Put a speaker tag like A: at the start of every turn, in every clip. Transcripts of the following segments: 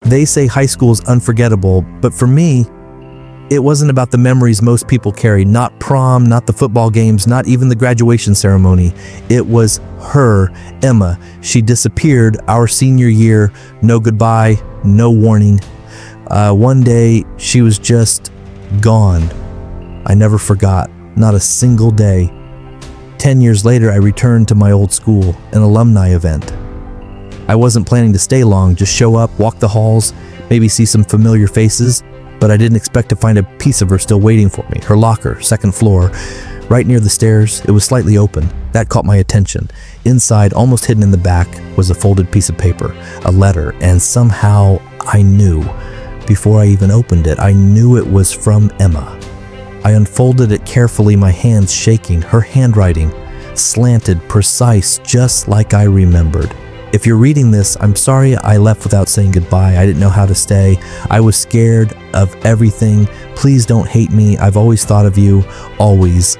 A: They say high school is unforgettable, but for me, it wasn't about the memories most people carry, not prom, not the football games, not even the graduation ceremony. It was her, Emma. She disappeared our senior year, no goodbye, no warning. One day, she was just gone. I never forgot, not a single day. 10 years later, I returned to my old school, an alumni event. I wasn't planning to stay long, just show up, walk the halls, maybe see some familiar faces, but I didn't expect to find a piece of her still waiting for me. Her locker, second floor, right near the stairs. It was slightly open. That caught my attention. Inside, almost hidden in the back, was a folded piece of paper, a letter, and somehow I knew. Before I even opened it, I knew it was from Emma. I unfolded it carefully, my hands shaking, her handwriting, slanted, precise, just like I remembered. If you're reading this, I'm sorry I left without saying goodbye. I didn't know how to stay. I was scared of everything. Please don't hate me. I've always thought of you, always.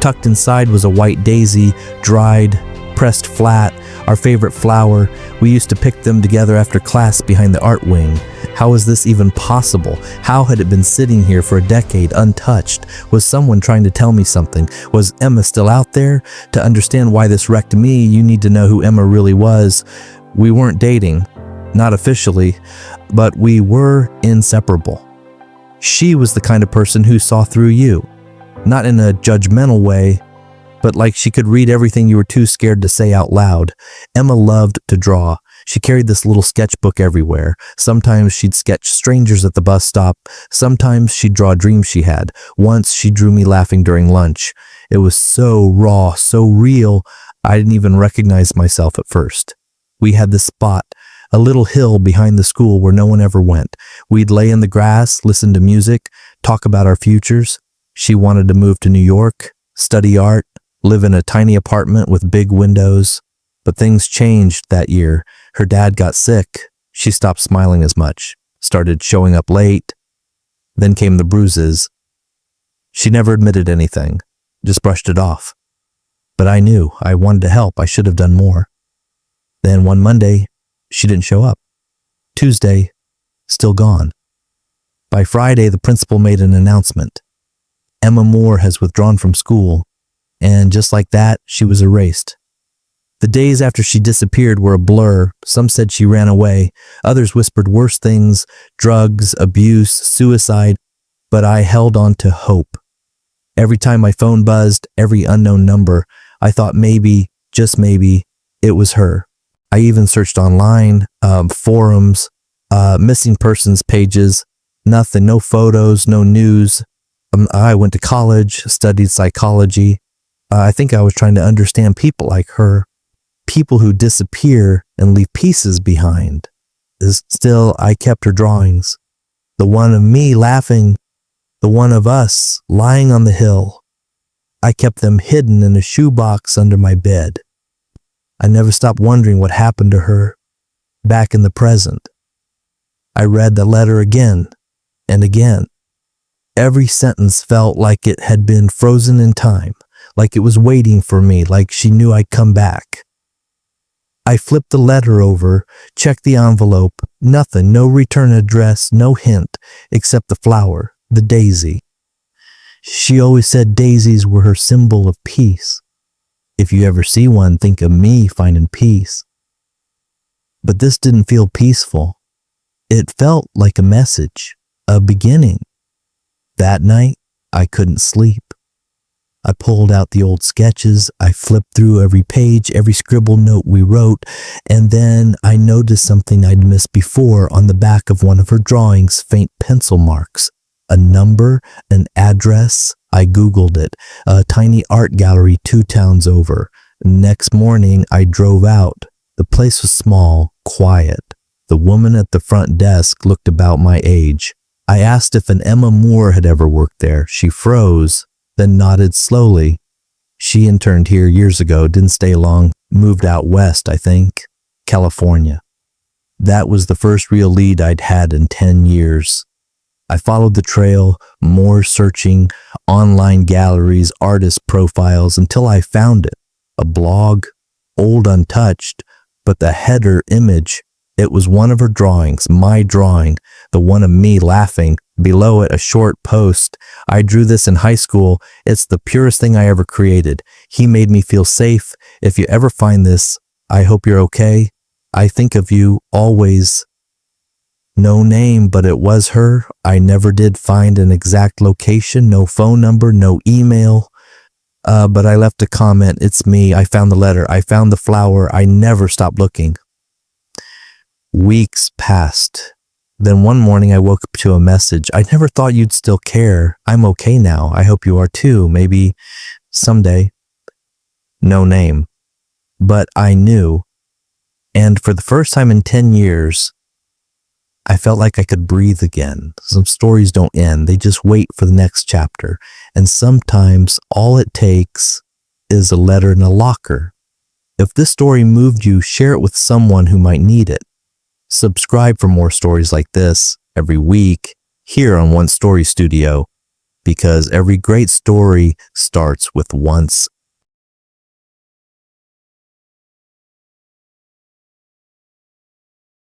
A: Tucked inside was a white daisy, dried, pressed flat, our favorite flower. We used to pick them together after class behind the art wing. How was this even possible? How had it been sitting here for a decade, untouched? Was someone trying to tell me something? Was Emma still out there? To understand why this wrecked me, you need to know who Emma really was. We weren't dating, not officially, but we were inseparable. She was the kind of person who saw through you, not in a judgmental way, but like she could read everything you were too scared to say out loud. Emma loved to draw. She carried this little sketchbook everywhere. Sometimes she'd sketch strangers at the bus stop. Sometimes she'd draw dreams she had. Once she drew me laughing during lunch. It was so raw, so real, I didn't even recognize myself at first. We had this spot, a little hill behind the school where no one ever went. We'd lay in the grass, listen to music, talk about our futures. She wanted to move to New York, study art, live in a tiny apartment with big windows. But things changed that year. Her dad got sick. She stopped smiling as much, started showing up late. Then came the bruises. She never admitted anything, just brushed it off. But I knew I wanted to help. I should have done more. Then one Monday, she didn't show up. Tuesday, still gone. By Friday, the principal made an announcement. Emma Moore has withdrawn from school, and just like that, she was erased. The days after she disappeared were a blur. Some said she ran away. Others whispered worse things, drugs, abuse, suicide. But I held on to hope. Every time my phone buzzed, every unknown number, I thought maybe, just maybe, it was her. I even searched online, forums, missing persons pages, nothing, no photos, no news. I went to college, studied psychology. I think I was trying to understand people like her. People who disappear and leave pieces behind. Still, I kept her drawings. The one of me laughing, the one of us lying on the hill. I kept them hidden in a shoebox under my bed. I never stopped wondering what happened to her back in the present. I read the letter again and again. Every sentence felt like it had been frozen in time, like it was waiting for me, like she knew I'd come back. I flipped the letter over, checked the envelope, nothing, no return address, no hint, except the flower, the daisy. She always said daisies were her symbol of peace. If you ever see one, think of me finding peace. But this didn't feel peaceful. It felt like a message, a beginning. That night, I couldn't sleep. I pulled out the old sketches, I flipped through every page, every scribbled note we wrote, and then I noticed something I'd missed before on the back of one of her drawings, faint pencil marks. A number, an address. I Googled it. A tiny art gallery 2 towns over. Next morning, I drove out. The place was small, quiet. The woman at the front desk looked about my age. I asked if an Emma Moore had ever worked there. She froze, then nodded slowly. She interned here years ago, didn't stay long, moved out west, I think, California. That was the first real lead I'd had in 10 years. I followed the trail, more searching, online galleries, artist profiles, until I found it. A blog, old untouched, but the header image, It was one of her drawings, my drawing, the one of me laughing. Below it, a short post. I drew this in high school. It's the purest thing I ever created. He made me feel safe. If you ever find this, I hope you're okay. I think of you always. No name, but it was her. I never did find an exact location, no phone number, no email. But I left a comment. It's me. I found the letter. I found the flower. I never stopped looking. Weeks passed. Then one morning I woke up to a message. I never thought you'd still care. I'm okay now. I hope you are too. Maybe someday. No name. But I knew. And for the first time in 10 years, I felt like I could breathe again. Some stories don't end. They just wait for the next chapter. And sometimes all it takes is a letter in a locker. If this story moved you, share it with someone who might need it. Subscribe for more stories like this every week here on One Story Studio, because every great story starts with once